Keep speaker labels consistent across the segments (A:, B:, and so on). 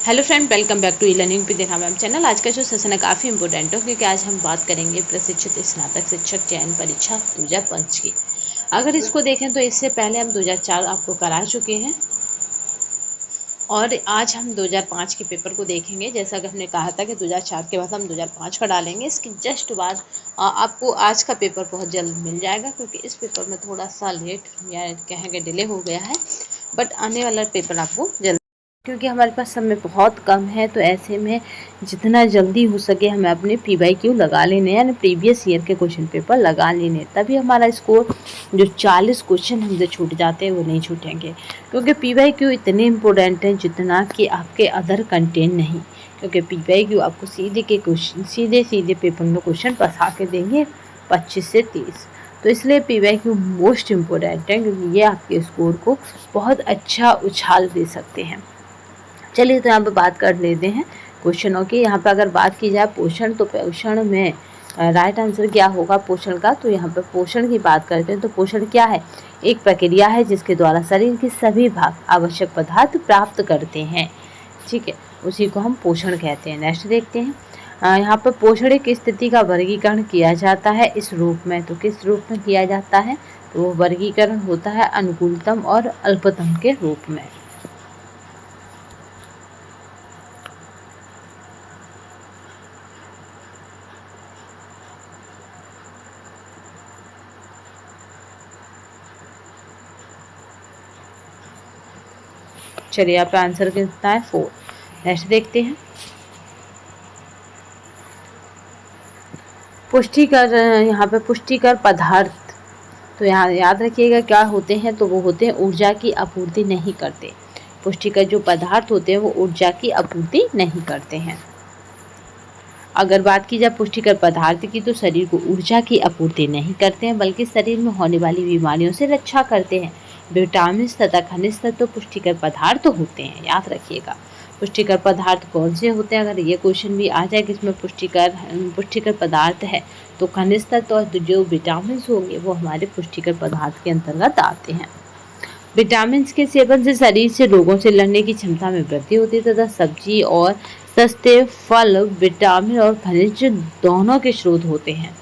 A: Hello friend, welcome back to e learning with Neha ma'am channel. आज का जो session है काफ़ी इंपॉर्टेंट है क्योंकि आज हम बात करेंगे प्रशिक्षित स्नातक शिक्षक चयन परीक्षा 2005 की। अगर इसको देखें तो इससे पहले हम 2004 आपको करा चुके हैं और आज हम 2005 के पेपर को देखेंगे। जैसा कि हमने कहा था कि 2004 के बाद हम 2005 का डालेंगे, इसके जस्ट बाद आपको आज का पेपर बहुत जल्द मिल जाएगा क्योंकि इस पेपर में थोड़ा सा लेट या कहेंगे डिले हो गया है, बट आने वाला पेपर आपको जल्द, क्योंकि हमारे पास समय बहुत कम है। तो ऐसे में जितना जल्दी हो सके हमें अपने PYQ लगा लेने, यानी प्रीवियस ईयर के क्वेश्चन पेपर लगा लेने, तभी हमारा स्कोर जो 40 क्वेश्चन हमसे छूट जाते हैं वो नहीं छूटेंगे। क्योंकि PYQ इतने इम्पोर्टेंट हैं जितना कि आपके अदर कंटेंट नहीं, क्योंकि PYQ आपको सीधे के क्वेश्चन सीधे पेपर में क्वेश्चन फंसा के देंगे 25 से 30। तो इसलिए PYQ मोस्ट इम्पोर्टेंट है क्योंकि ये आपके स्कोर को बहुत अच्छा उछाल दे सकते हैं। चलिए तो यहाँ पे बात कर लेते हैं क्वेश्चनों की। यहाँ पे अगर बात की जाए पोषण, तो पोषण में राइट आंसर क्या होगा पोषण का। तो यहाँ पे पोषण की बात करते हैं तो पोषण क्या है, एक प्रक्रिया है जिसके द्वारा शरीर के सभी भाग आवश्यक पदार्थ प्राप्त करते हैं। ठीक है, उसी को हम पोषण कहते हैं। नेक्स्ट देखते हैं, यहाँ पर पोषण एक स्थिति का वर्गीकरण किया जाता है इस रूप में। तो किस रूप में किया जाता है, तो वो वर्गीकरण होता है अनुकूलतम और अल्पतम के रूप में। चलिए यहाँ पे आंसर कितना है 4। नेक्स्ट देखते हैं, पुष्टिकर, यहाँ पे पुष्टिकर पदार्थ। तो यहाँ याद रखिएगा क्या होते हैं, तो वो होते हैं ऊर्जा की आपूर्ति नहीं करते। पुष्टिकर जो पदार्थ होते हैं वो ऊर्जा की आपूर्ति नहीं करते हैं। अगर बात की जाए पुष्टिकर पदार्थ की, तो शरीर को ऊर्जा की आपूर्ति नहीं करते हैं बल्कि शरीर में होने वाली बीमारियों से रक्षा करते हैं। विटामिन तथा खनिज तत्व तो पुष्टिकर पदार्थ होते हैं, याद रखिएगा। पुष्टिकर पदार्थ कौन से होते हैं, अगर ये क्वेश्चन भी आ जाए कि इसमें पुष्टिकर पदार्थ है, तो खनिज तत्व और जो विटामिन होंगे वो हमारे पुष्टिकर पदार्थ के अंतर्गत आते हैं। विटामिन के सेवन से शरीर से रोगों से लड़ने की क्षमता में वृद्धि होती है तथा सब्जी और सस्ते फल विटामिन और खनिज दोनों के स्रोत होते हैं।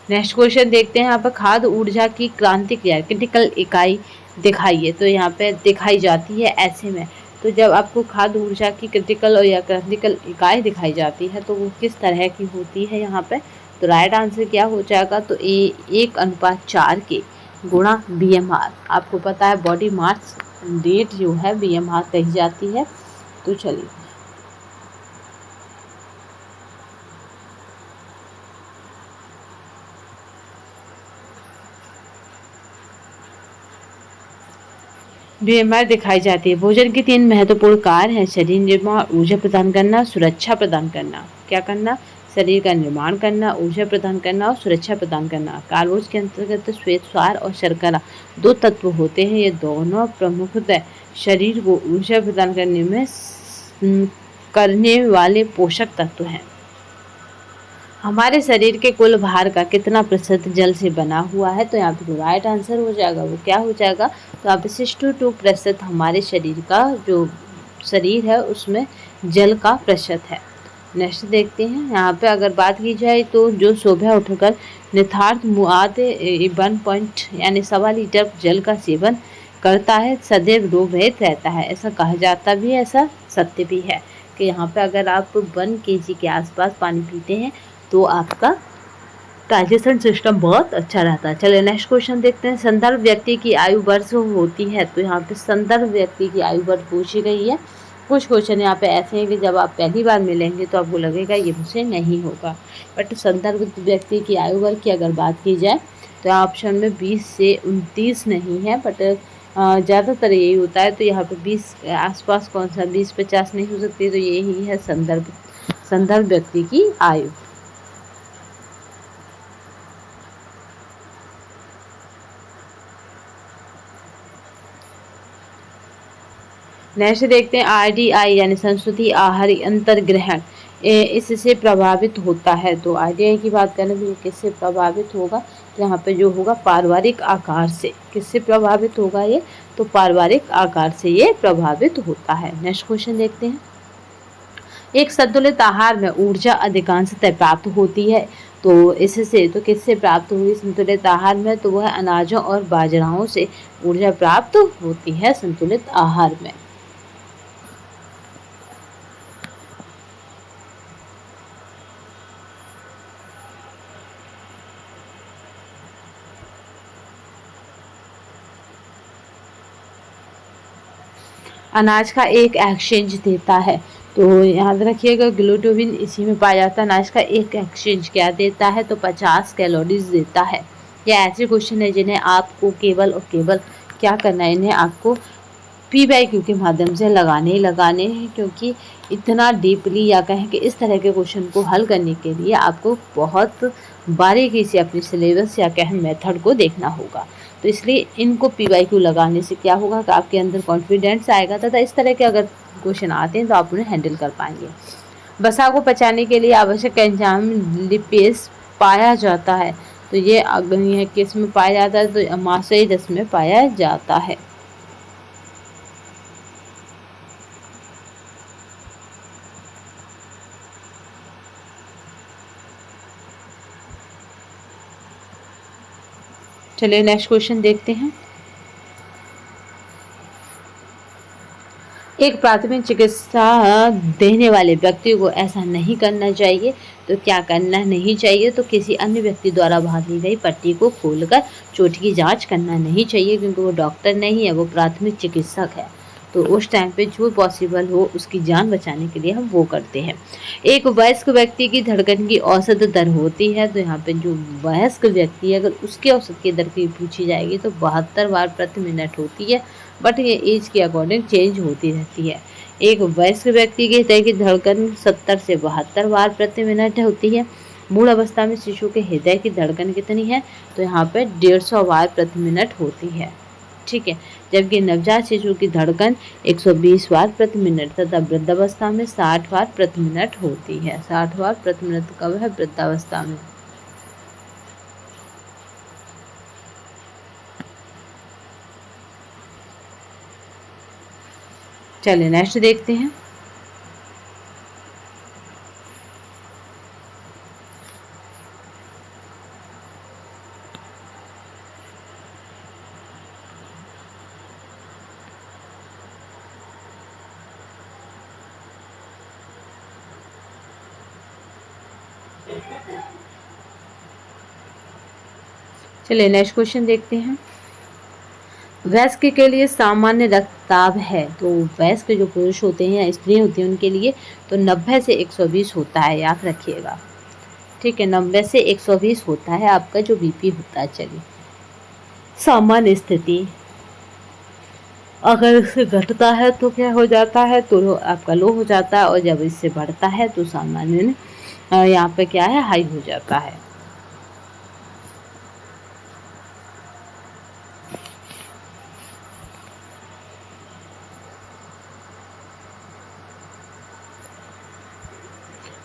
A: नेक्स्ट क्वेश्चन देखते हैं, यहाँ पर खाद्य ऊर्जा की क्रांतिक क्रिटिकल इकाई दिखाइए। तो यहाँ पे दिखाई जाती है ऐसे में, तो जब आपको खाद्य ऊर्जा की क्रिटिकल और या क्रांतिकल इकाई दिखाई जाती है तो वो किस तरह की होती है यहाँ पे। तो राइट आंसर क्या हो जाएगा, तो 1:4 के गुणा BMR। आपको पता है बॉडी मास रेट जो है BMR कही जाती है। तो चलिए BMR दिखाई जाती है। भोजन के 3 महत्वपूर्ण कार्य हैं, शरीर निर्माण, ऊर्जा प्रदान करना, सुरक्षा प्रदान करना। क्या करना, शरीर का निर्माण करना, ऊर्जा प्रदान करना और सुरक्षा प्रदान करना। कार्बोज के अंतर्गत श्वेत सार और शर्करा 2 तत्व होते हैं। ये दोनों प्रमुखतः शरीर को ऊर्जा प्रदान करने वाले पोषक तत्व हैं। हमारे शरीर के कुल भार का कितना प्रतिशत जल से बना हुआ है, तो यहाँ पे जो राइट आंसर हो जाएगा वो क्या हो जाएगा, तो यहाँ पे 62% हमारे शरीर का जो शरीर है उसमें जल का प्रतिशत है। नेक्स्ट देखते हैं, यहाँ पे अगर बात की जाए तो जो सुबह उठकर निथार्थ मुआद 1 यानी 1.25 लीटर जल का सेवन करता है सदैव रोग रहित रहता है। ऐसा कहा जाता भी है, ऐसा सत्य भी है कि यहाँ पे अगर आप 1 kg के आसपास पानी पीते हैं तो आपका डाइजेशन सिस्टम बहुत अच्छा रहता है। चलिए नेक्स्ट क्वेश्चन देखते हैं, संदर्भ व्यक्ति की आयु वर्ष होती है। तो यहाँ पे संदर्भ व्यक्ति की आयु वर्ष पूछी गई है। कुछ क्वेश्चन यहाँ पे ऐसे हैं कि जब आप पहली बार मिलेंगे तो आपको लगेगा ये मुझसे नहीं होगा, बट संदर्भ व्यक्ति की आयु वर्ष की अगर बात की जाए तो ऑप्शन में 20 से 29 नहीं है, बट ज़्यादातर यही होता है। तो यहाँ पे 20 के आसपास कौन सा 20-50 नहीं हो सकती, तो यही है संदर्भ व्यक्ति की आयु। नेक्स्ट देखते हैं RDI यानी संस्कृति आहारी अंतर्ग्रहण इससे प्रभावित होता है। तो आईडीआई की बात करें तो ये किससे प्रभावित होगा, तो यहाँ पे जो होगा पारिवारिक आकार से। किससे प्रभावित होगा ये, तो पारिवारिक आकार से ये प्रभावित होता है। नेक्स्ट क्वेश्चन देखते हैं। एक संतुलित आहार में ऊर्जा अधिकांशतः प्राप्त होती है, तो इससे तो किससे प्राप्त हुई संतुलित आहार में, तो वह अनाजों और बाजराओं से ऊर्जा प्राप्त होती है संतुलित आहार में। अनाज का एक एक्सचेंज देता है, तो याद रखिएगा ग्लूटामिन इसी में पाया जाता है। अनाज का एक एक्सचेंज क्या देता है, तो 50 कैलोरीज देता है। ये ऐसे क्वेश्चन है जिन्हें आपको केवल और केवल क्या करना है, इन्हें आपको PYQ के माध्यम से लगाने ही लगाने हैं, क्योंकि इतना डीपली या कहें कि इस तरह के क्वेश्चन को हल करने के लिए आपको बहुत बारीकी से अपने सिलेबस या कहें मेथड को देखना होगा। तो इसलिए इनको PYQ लगाने से क्या होगा कि आपके अंदर कॉन्फिडेंस आएगा तथा इस तरह के अगर क्वेश्चन आते हैं तो आप उन्हें हैंडल कर पाएंगे। वसा को पचाने के लिए आवश्यक एंजाइम लिपेज पाया जाता है, तो ये अगर यह किस में पाया जाता है, तो अमाशयी रस में पाया जाता है। चलिए नेक्स्ट क्वेश्चन देखते हैं। एक प्राथमिक चिकित्सा देने वाले व्यक्ति को ऐसा नहीं करना चाहिए, तो क्या करना नहीं चाहिए, तो किसी अन्य व्यक्ति द्वारा बांधी गई पट्टी को खोलकर चोट की जांच करना नहीं चाहिए, क्योंकि वो डॉक्टर नहीं है, वो प्राथमिक चिकित्सक है। तो उस टाइम पे जो पॉसिबल हो उसकी जान बचाने के लिए हम वो करते हैं। एक वयस्क व्यक्ति की धड़कन की औसत दर होती है, तो यहाँ पे जो वयस्क व्यक्ति है अगर उसकी औसत की दर की पूछी जाएगी तो 72 बार प्रति मिनट होती है, बट ये एज के अकॉर्डिंग चेंज होती रहती है। एक वयस्क व्यक्ति के हृदय की धड़कन 70 से 72 बार प्रति मिनट होती है। मूल अवस्था में शिशु के हृदय की धड़कन कितनी है, तो यहाँ पे 150 बार प्रति मिनट होती है। ठीक है, जबकि नवजात शिशु की धड़कन 120 बार प्रति मिनट तथा वृद्धावस्था में 60 बार प्रति मिनट होती है। 60 बार प्रति मिनट कब है, वृद्धावस्था में। चलिए नेक्स्ट देखते हैं। चलिए नेक्स्ट क्वेश्चन देखते हैं। वयस्क के लिए सामान्य रक्तचाप है, तो वयस्क जो पुरुष होते हैं या स्त्री होती है उनके लिए तो 90 से 120 होता है, याद रखिएगा। ठीक है, 90 से 120 होता है आपका जो बीपी होता है। चलिए सामान्य स्थिति, अगर इससे घटता है तो क्या हो जाता है, तो आपका लो हो जाता है, और जब इससे बढ़ता है तो सामान्य यहाँ पे क्या है, हाई हो जाता है।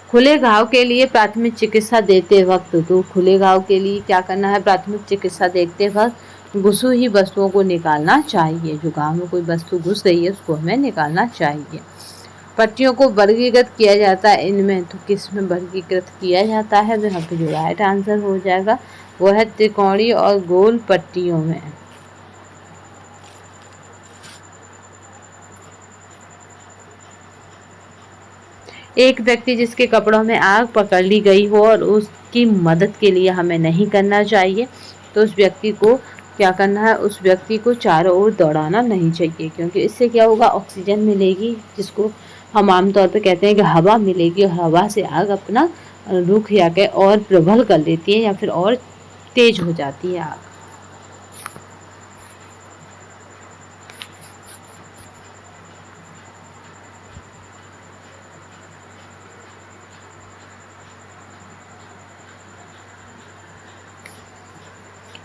A: खुले घाव के लिए प्राथमिक चिकित्सा देते वक्त, तो खुले घाव के लिए क्या करना है, प्राथमिक चिकित्सा देखते वक्त घुसी हुई वस्तुओं को निकालना चाहिए। जो घाव में कोई वस्तु घुस रही है उसको हमें निकालना चाहिए। पट्टियों को वर्गीकृत किया जाता है इनमें, तो किस में वर्गीकृत किया जाता है, तो यहाँ पे जो राइट आंसर हो जाएगा वो है त्रिकोणीय और गोल पट्टियों में। एक व्यक्ति जिसके कपड़ों में आग पकड़ ली गई हो और उसकी मदद के लिए हमें नहीं करना चाहिए, तो उस व्यक्ति को क्या करना है, उस व्यक्ति को चारों ओर दौड़ाना नहीं चाहिए, क्योंकि इससे क्या होगा, ऑक्सीजन मिलेगी, जिसको हम आमतौर पे कहते हैं कि हवा मिलेगी, और हवा से आग अपना रुख या के और प्रबल कर लेती है या फिर और तेज हो जाती है आग।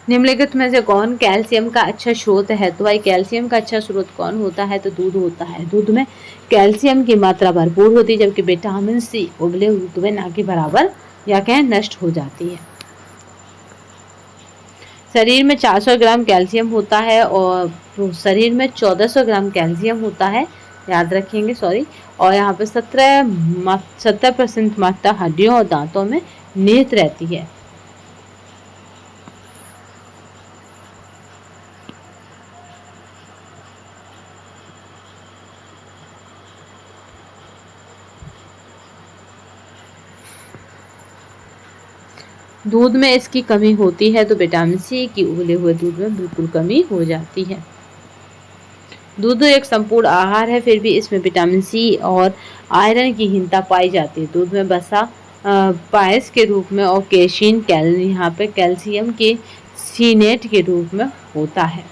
A: निम्नलिखित में से कौन कैल्शियम का अच्छा स्रोत है, तो भाई कैल्शियम का अच्छा स्रोत कौन होता है, तो दूध होता है। दूध में कैल्शियम की मात्रा भरपूर होती है, जबकि विटामिन सी उबले हुए दूध में ना के बराबर या कहें नष्ट हो जाती है। शरीर में 400 ग्राम कैल्शियम होता है और शरीर में 1400 ग्राम कैल्शियम होता है, याद रखेंगे, सॉरी। और यहाँ पे 70% मात्रा हड्डियों और दांतों में निहित रहती है। दूध में इसकी कमी होती है तो विटामिन सी की उबले हुए दूध में बिल्कुल कमी हो जाती है। दूध एक संपूर्ण आहार है, फिर भी इसमें विटामिन सी और आयरन की हीनता पाई जाती है। दूध में बसा पायस के रूप में और केशिन यहाँ पे कैल्शियम के सीनेट के रूप में होता है।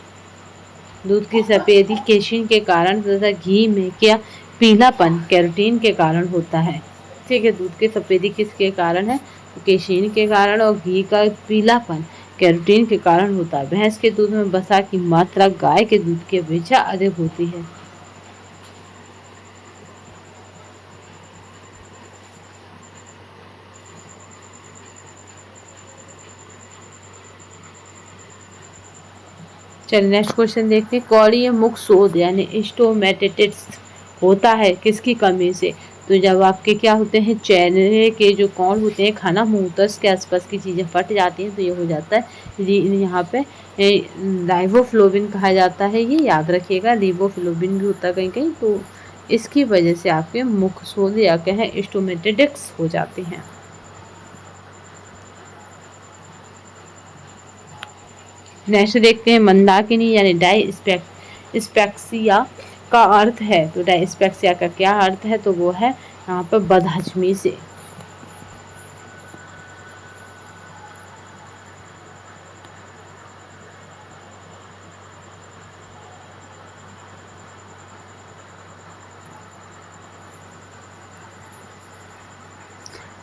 A: दूध की सफेदी केशिन के कारण तथा घी में क्या पीलापन कैरोटीन के कारण होता है। ठीक है, दूध की सफेदी किसके कारण है? तो केशिन के कारण, और घी का पीलापन कैरोटीन के कारण होता है। भैंस के दूध में वसा की मात्रा गाय के दूध की अपेक्षा अधिक होती है। चलिए नेक्स्ट क्वेश्चन देखते हैं। कौड़ीय मुख शोध यानी स्टोमेटिटिस होता है किसकी कमी से? तो जब आपके क्या होते हैं, चेहरे के जो कोण होते हैं, खाना मुंह होता है, उसके आसपास की चीज़ें फट जाती हैं, तो ये हो जाता है। यहाँ पे राइबोफ्लोविन कहा जाता है, ये याद रखिएगा। रिबोफ्लोविन भी होता है कहीं कहीं, तो इसकी वजह से आपके मुख शोध या कहें स्टोमेटिटिक्स हो जाते हैं। नेक्स्ट देखते हैं मंदाकिनी यानी डायस्पेक्सिया का अर्थ है। तो डायस्पेक्सिया का क्या अर्थ है? तो वो है यहाँ पर बदहजमी से।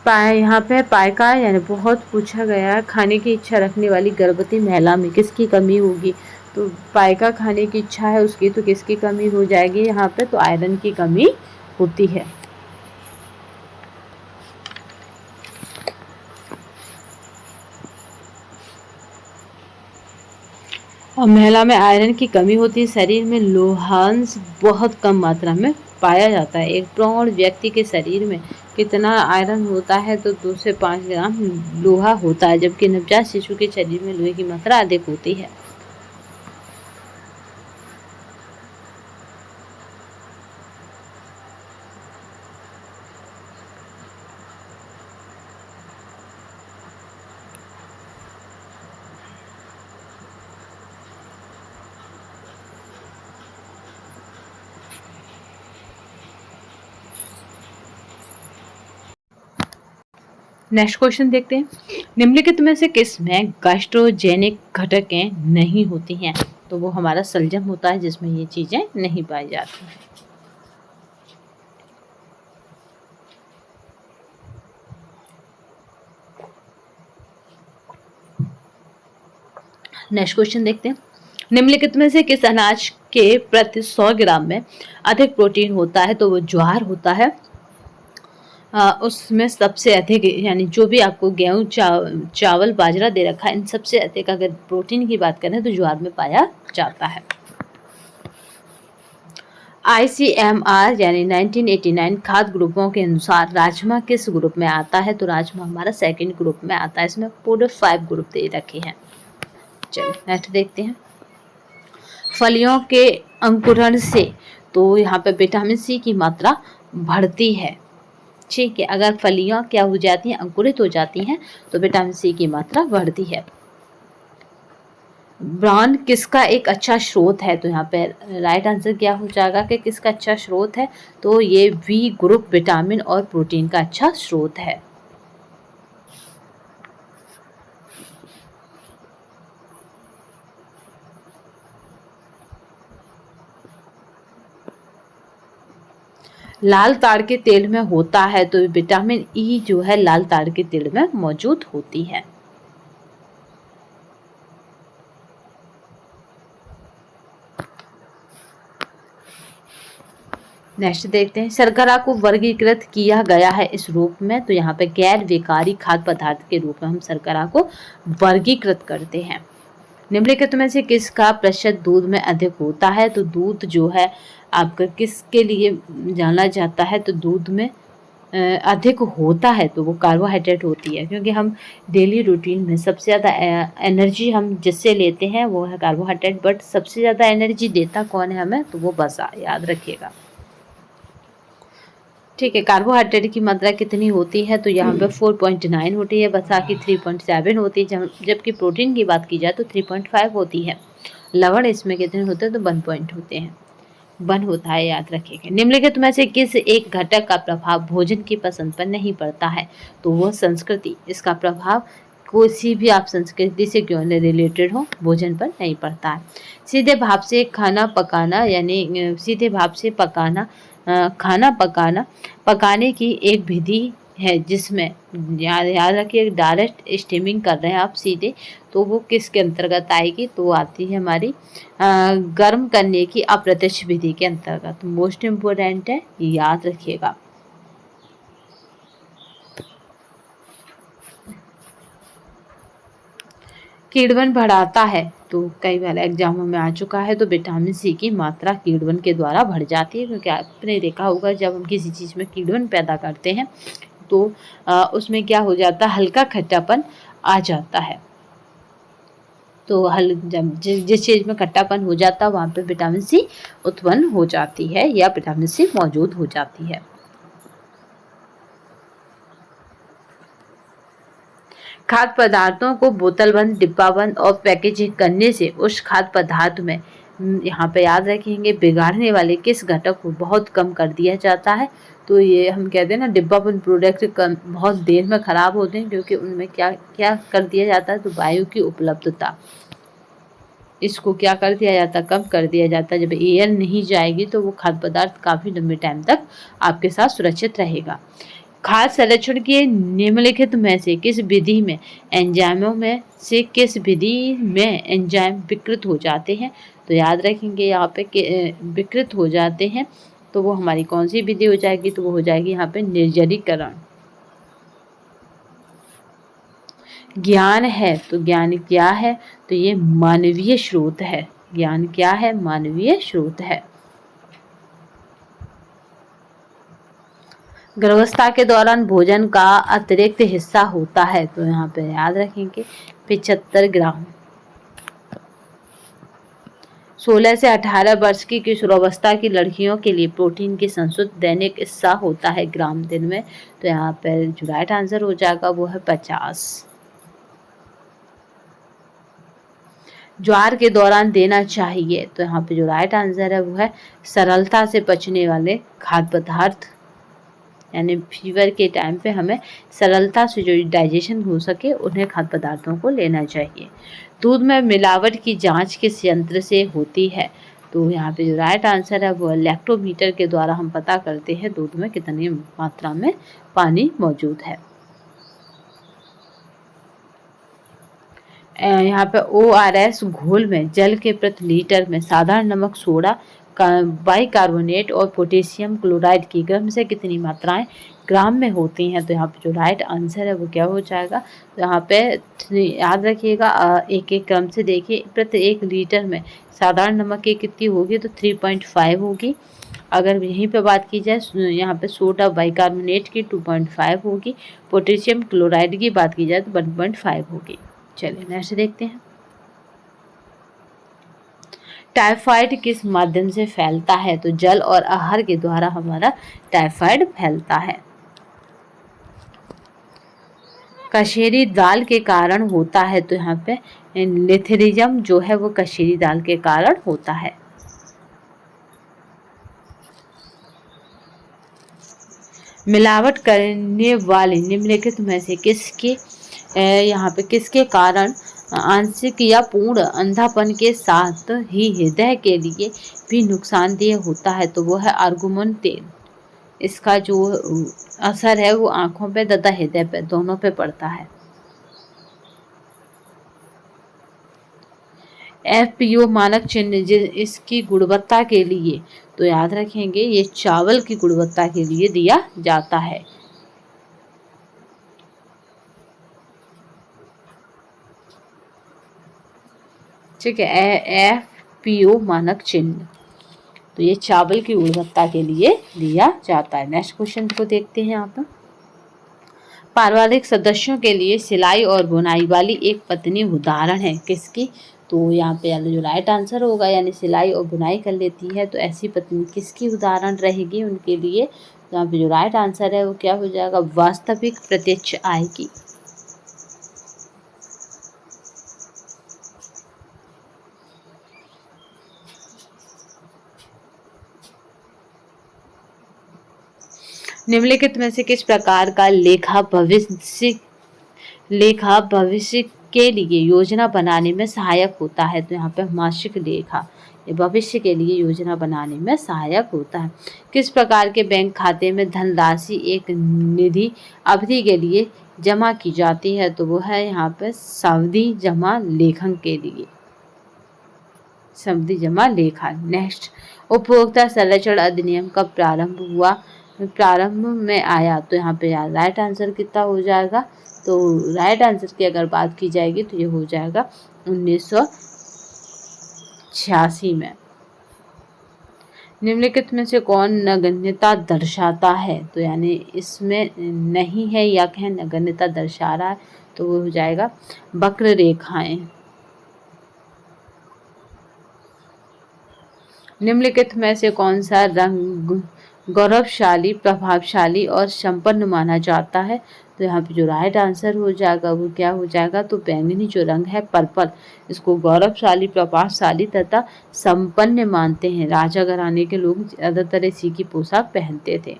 A: यहाँ पे पायका यानी बहुत पूछा गया, खाने की इच्छा रखने वाली गर्भवती महिला में किसकी कमी होगी? तो पायका खाने की इच्छा है उसकी, तो किसकी कमी हो जाएगी यहाँ पे? तो आयरन की कमी होती है। और महिला में आयरन की कमी होती है। शरीर में लोहांश बहुत कम मात्रा में पाया जाता है। एक प्रौढ़ व्यक्ति के शरीर में कितना आयरन होता है? तो 2 से 5 ग्राम लोहा होता है, जबकि नवजात शिशु के शरीर में लोहे की मात्रा अधिक होती है। नेक्स्ट क्वेश्चन देखते हैं। निम्नलिखित में से किस में गैस्ट्रोजेनिक घटकें नहीं होती हैं? तो वो हमारा सलजम होता है, जिसमें ये चीजें नहीं पाई जाती हैं। नेक्स्ट क्वेश्चन देखते हैं। निम्नलिखित में से किस अनाज के प्रति 100 ग्राम में अधिक प्रोटीन होता है? तो वो ज्वार होता है। उसमें सबसे अधिक, यानी जो भी आपको गेहूँ चावल बाजरा दे रखा है, इन सबसे अधिक अगर प्रोटीन की बात करें तो ज्वार में पाया जाता है। ICMR यानी 1989 खाद्य ग्रुपों के अनुसार राजमा किस ग्रुप में आता है? तो राजमा हमारा सेकंड ग्रुप में आता है। इसमें पूरे 5 ग्रुप दे रखे हैं। चलिए नेक्स्ट देखते हैं। फलियों के अंकुरण से तो यहाँ पे विटामिन सी की मात्रा बढ़ती है। ठीक है, अगर फलियां क्या हो जाती हैं, अंकुरित हो जाती हैं, तो विटामिन सी की मात्रा बढ़ती है। ब्राउन किसका एक अच्छा स्रोत है? तो यहाँ पे राइट आंसर क्या हो जाएगा कि किसका अच्छा स्रोत है? तो ये बी ग्रुप विटामिन और प्रोटीन का अच्छा स्रोत है। लाल ताड़ के तेल में होता है, तो विटामिन ई जो है लाल ताड़ के तेल में मौजूद होती है। नेक्स्ट देखते हैं, शर्करा को वर्गीकृत किया गया है इस रूप में। तो यहाँ पे गैर विकारी खाद्य पदार्थ के रूप में हम शर्करा को वर्गीकृत करते हैं। निम्नलिखित में से किसका प्रतिशत दूध में अधिक होता है? तो दूध जो है आपका किसके लिए जाना जाता है? तो दूध में अधिक होता है तो वो कार्बोहाइड्रेट होती है, क्योंकि हम डेली रूटीन में सबसे ज़्यादा एनर्जी हम जिससे लेते हैं वो है कार्बोहाइड्रेट, बट सबसे ज़्यादा एनर्जी देता कौन है हमें? तो वो वसा, याद रखिएगा। ठीक है, कार्बोहाइड्रेट की मात्रा कितनी होती है? तो यहाँ पे 4.9 होती है, वसा की 3.7 होती है, जबकि प्रोटीन की बात की जाए तो 3.5 होती है। लवण इसमें कितने होते हैं? तो 1 पॉइंट होते हैं, 1 होता है, याद रखिएगा। निम्नलिखित में से किस एक घटक का प्रभाव भोजन की पसंद पर नहीं पड़ता है? तो वो संस्कृति। इसका प्रभाव किसी भी आप संस्कृति से क्यों न रिलेटेड हो, भोजन पर नहीं पड़ता है। सीधे भाप से खाना पकाना, यानी सीधे भाप से खाना पकाने की एक विधि है जिसमें याद रखिए डायरेक्ट स्टीमिंग कर रहे हैं आप सीधे, तो वो किसके अंतर्गत आएगी? तो वो आती है हमारी गर्म करने की अप्रत्यक्ष विधि के अंतर्गत। मोस्ट इम्पोर्टेंट है, याद रखिएगा। कीड़वन बढ़ाता है, तो कई बार एग्जामों में आ चुका है। तो विटामिन सी की मात्रा कीड़वन के द्वारा बढ़ जाती है, क्योंकि आपने देखा होगा जब हम किसी चीज़ में कीड़वन पैदा करते हैं तो उसमें क्या हो जाता है? हल्का खट्टापन आ जाता है। तो जब जिस चीज़ में खट्टापन हो जाता है वहाँ पे विटामिन सी उत्पन्न हो जाती है या विटामिन सी मौजूद हो जाती है। खाद्य पदार्थों को बोतलबंद, डिब्बाबंद और पैकेजिंग करने से उस खाद्य पदार्थ में यहाँ पे याद रखेंगे बिगाड़ने वाले किस घटक को बहुत कम कर दिया जाता है? तो ये हम कहते हैं ना, डिब्बाबंद प्रोडक्ट बहुत देर में ख़राब होते हैं, क्योंकि उनमें क्या क्या कर दिया जाता है? तो वायु की उपलब्धता, इसको क्या कर दिया जाता है? कम कर दिया जाता है। जब एयर नहीं जाएगी तो वो खाद्य पदार्थ काफ़ी लंबे टाइम तक आपके साथ सुरक्षित रहेगा। खाद्य संरक्षण के निम्नलिखित में से किस विधि में एंजाइमों में से किस विधि में एंजाइम विकृत हो जाते हैं? तो याद रखेंगे यहाँ पे विकृत हो जाते हैं, तो वो हमारी कौन सी विधि हो जाएगी? तो वो हो जाएगी यहाँ पे निर्जलीकरण। ज्ञान है, तो ज्ञान क्या है? तो ये मानवीय स्रोत है। ज्ञान क्या है? मानवीय स्रोत है। गर्भावस्था के दौरान भोजन का अतिरिक्त हिस्सा होता है, तो यहाँ पे याद रखेंगे 75 ग्राम। 16 से 18 वर्ष की किशोरावस्था की लड़कियों के लिए प्रोटीन की संशुद्ध दैनिक हिस्सा होता है ग्राम दिन में। तो यहाँ पे जो राइट आंसर हो जाएगा वो है 50। ज्वार के दौरान देना चाहिए, तो यहाँ पे जो राइट आंसर है वो है सरलता से पचने वाले खाद्य पदार्थ, यानी फीवर के टाइम पे हमें सरलता से जो डाइजेशन हो सके उन्हें खाद्य पदार्थों को लेना चाहिए। दूध में मिलावट की जांच किस यंत्र से होती है? तो यहाँ पे जो राइट आंसर है वो लैक्टोमीटर के द्वारा हम पता करते हैं दूध में कितनी मात्रा में पानी मौजूद है। यहाँ पे ORS घोल में जल के प्रति लीटर में साधारण नमक, सोडा, बाइकार्बोनेट और पोटेशियम क्लोराइड की क्रम से कितनी मात्राएं ग्राम में होती हैं? तो यहाँ पे जो राइट आंसर है वो क्या हो जाएगा? तो यहाँ पे याद रखिएगा, एक एक क्रम से देखिए। प्रति 1 लीटर में साधारण नमक की कितनी होगी? तो 3.5 होगी। अगर यहीं पे बात की जाए यहाँ पे सोडा बाइकार्बोनेट की 2.5 होगी, पोटेशियम क्लोराइड की बात की जाए तो 1.5 होगी। चलिए नेक्स्ट देखते हैं। टाइफाइड किस माध्यम से फैलता है? तो जल और आहार के द्वारा हमारा टाइफाइड फैलता है। कशेरी दाल के कारण होता है, तो यहाँ पे लिथेरिज्म जो है वो कशेरी दाल के कारण होता है। मिलावट करने वाले निम्नलिखित में से किसके यहाँ पे किसके कारण आंशिक या पूर्ण अंधापन के साथ ही हृदय के लिए भी नुकसानदेह होता है? तो वो है अर्गुमन तेल। इसका जो असर है वो आंखों पे तथा हृदय पे दोनों पे पड़ता है। FPO मानक चिन्ह इसकी गुणवत्ता के लिए, तो याद रखेंगे ये चावल की गुणवत्ता के लिए दिया जाता है। ठीक है, FPO मानक चिन्ह, तो ये चावल की गुणवत्ता के लिए दिया जाता है। नेक्स्ट क्वेश्चन को देखते हैं यहाँ पर। पारिवारिक सदस्यों के लिए सिलाई और बुनाई वाली एक पत्नी उदाहरण है किसकी? तो यहाँ पे जो राइट आंसर होगा, यानी सिलाई और बुनाई कर लेती है, तो ऐसी पत्नी किसकी उदाहरण रहेगी उनके लिए? तो यहाँ पे जो राइट आंसर है वो क्या हो जाएगा? वास्तविक प्रत्यक्ष आय की। निम्नलिखित में से किस प्रकार का लेखा भविष्य के लिए योजना बनाने में सहायक होता है? तो यहाँ पे मासिक लेखा ये भविष्य के लिए योजना बनाने में सहायक होता है। किस प्रकार के बैंक खाते में धनराशि एक निधि अवधि के लिए जमा की जाती है? तो वो है यहाँ पे सावधि जमा लेखन के लिए, सावधि जमा लेखा। नेक्स्ट, उपभोक्ता संरक्षण अधिनियम कब प्रारंभ में आया? तो यहाँ पे यार राइट आंसर कितना हो जाएगा? तो राइट आंसर की अगर बात की जाएगी तो ये हो जाएगा 1986 में। निम्नलिखित में से कौन नगण्यता दर्शाता है? तो यानी इसमें नहीं है या कहें नगण्यता दर्शा रहा है, तो वो हो जाएगा वक्र रेखाएं। निम्नलिखित में से कौन सा रंग गौरवशाली, प्रभावशाली और संपन्न माना जाता है? तो यहाँ पे जो राइट आंसर हो जाएगा वो क्या हो जाएगा? तो बैंगनी जो रंग है, पर्पल, इसको गौरवशाली, प्रभावशाली तथा संपन्न मानते हैं। राजा घराने के लोग ज्यादातर इसी की पोशाक पहनते थे।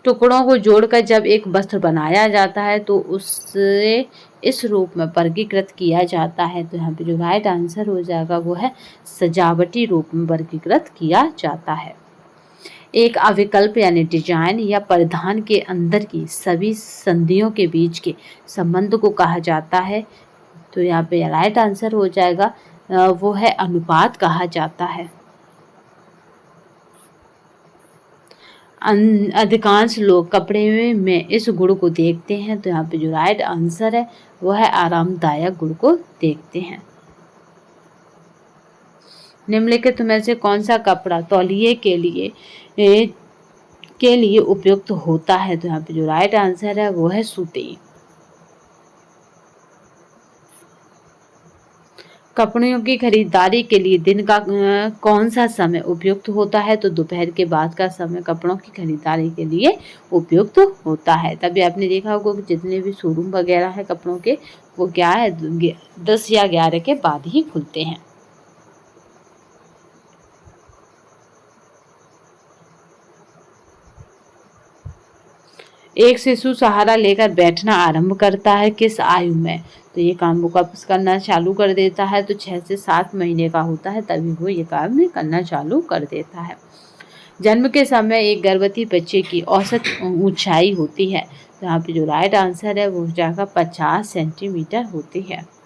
A: टुकड़ों को जोड़कर जब एक वस्त्र बनाया जाता है तो उसे इस रूप में वर्गीकृत किया जाता है। तो यहाँ पे जो राइट आंसर हो जाएगा वो है सजावटी रूप में वर्गीकृत किया जाता है। एक अविकल्प यानी डिजाइन या परिधान के अंदर की सभी संधियों के बीच के संबंध को कहा जाता है। तो यहाँ पे राइट आंसर हो जाएगा वो है अनुपात कहा जाता है। अधिकांश लोग कपड़े में इस गुण को देखते हैं। तो यहाँ पे जो राइट आंसर है वो है आरामदायक गुण को देखते हैं। निम्नलिखित में से कौन सा कपड़ा तौलिए के लिए उपयुक्त होता है? तो यहाँ पे जो राइट आंसर है वो है सूती। कपड़ों की खरीदारी के लिए दिन का कौन सा समय उपयुक्त होता है? तो दोपहर के बाद का समय कपड़ों की खरीदारी के लिए उपयुक्त होता है। तभी आपने देखा होगा कि जितने भी शोरूम वगैरह है कपड़ों के, वो क्या है 10 या 11 के बाद ही खुलते हैं। एक शिशु सहारा लेकर बैठना आरंभ करता है किस आयु में? तो ये काम वो कब करना चालू कर देता है? तो 6 से 7 महीने का होता है तभी वो ये काम करना चालू कर देता है। जन्म के समय एक गर्भवती बच्चे की औसत ऊंचाई होती है। तो यहाँ पे जो राइट आंसर है वो हो जाएगा 50 सेंटीमीटर होती है।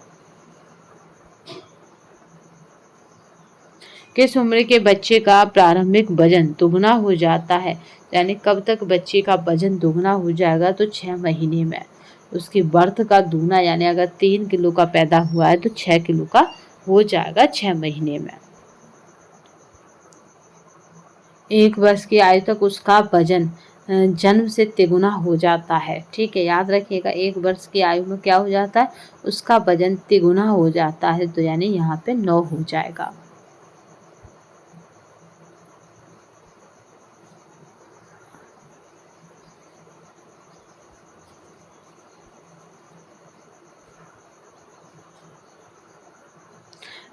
A: किस उम्र के बच्चे का प्रारंभिक वजन दोगुना हो जाता है? यानी कब तक बच्चे का वजन दोगुना हो जाएगा? तो 6 महीने में। उसकी बर्थ का दूना, यानी अगर 3 किलो का पैदा हुआ है तो 6 किलो का हो जाएगा 6 महीने में। 1 वर्ष की आयु तक उसका वजन जन्म से तिगुना हो जाता है। ठीक है, याद रखिएगा 1 वर्ष की आयु में क्या हो जाता है? उसका वजन तिगुना हो जाता है। तो यानी यहाँ पे 9 हो जाएगा।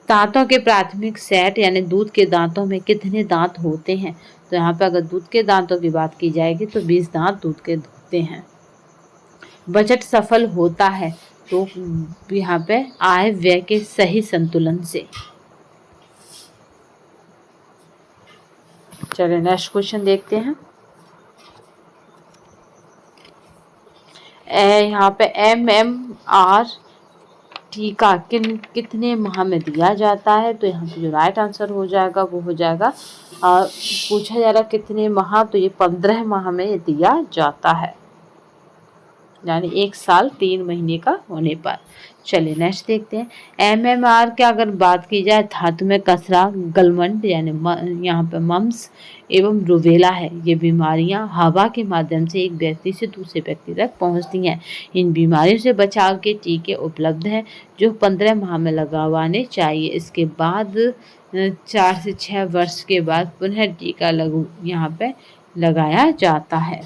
A: दांतों के प्राथमिक सेट यानी दूध के दांतों में कितने दांत होते हैं? तो यहाँ पे अगर दूध के दांतों की बात की जाएगी तो 20 दांत दूध के होते हैं। बजट सफल होता है तो यहाँ पे आय व्यय के सही संतुलन से। चलिए नेक्स्ट क्वेश्चन देखते हैं। यहाँ पे MMR टीका कितने माह में दिया जाता है, तो यहाँ पे जो राइट आंसर हो जाएगा वो हो जाएगा पूछा जा रहा कितने माह, तो ये 15 माह में ये दिया जाता है, यानी 1 साल 3 महीने का होने पर। चलिए नेक्स्ट देखते हैं। MMR की अगर बात की जाए, धातु में कसरा, गलमंड यानी यहाँ पे मम्स एवं रूबेला है। ये बीमारियां हवा के माध्यम से एक व्यक्ति से दूसरे व्यक्ति तक पहुंचती हैं। इन बीमारियों से बचाव के टीके उपलब्ध हैं जो 15 माह में लगवाने चाहिए। इसके बाद 4 से 6 वर्ष के बाद पुनः टीका यहाँ पे लगाया जाता है।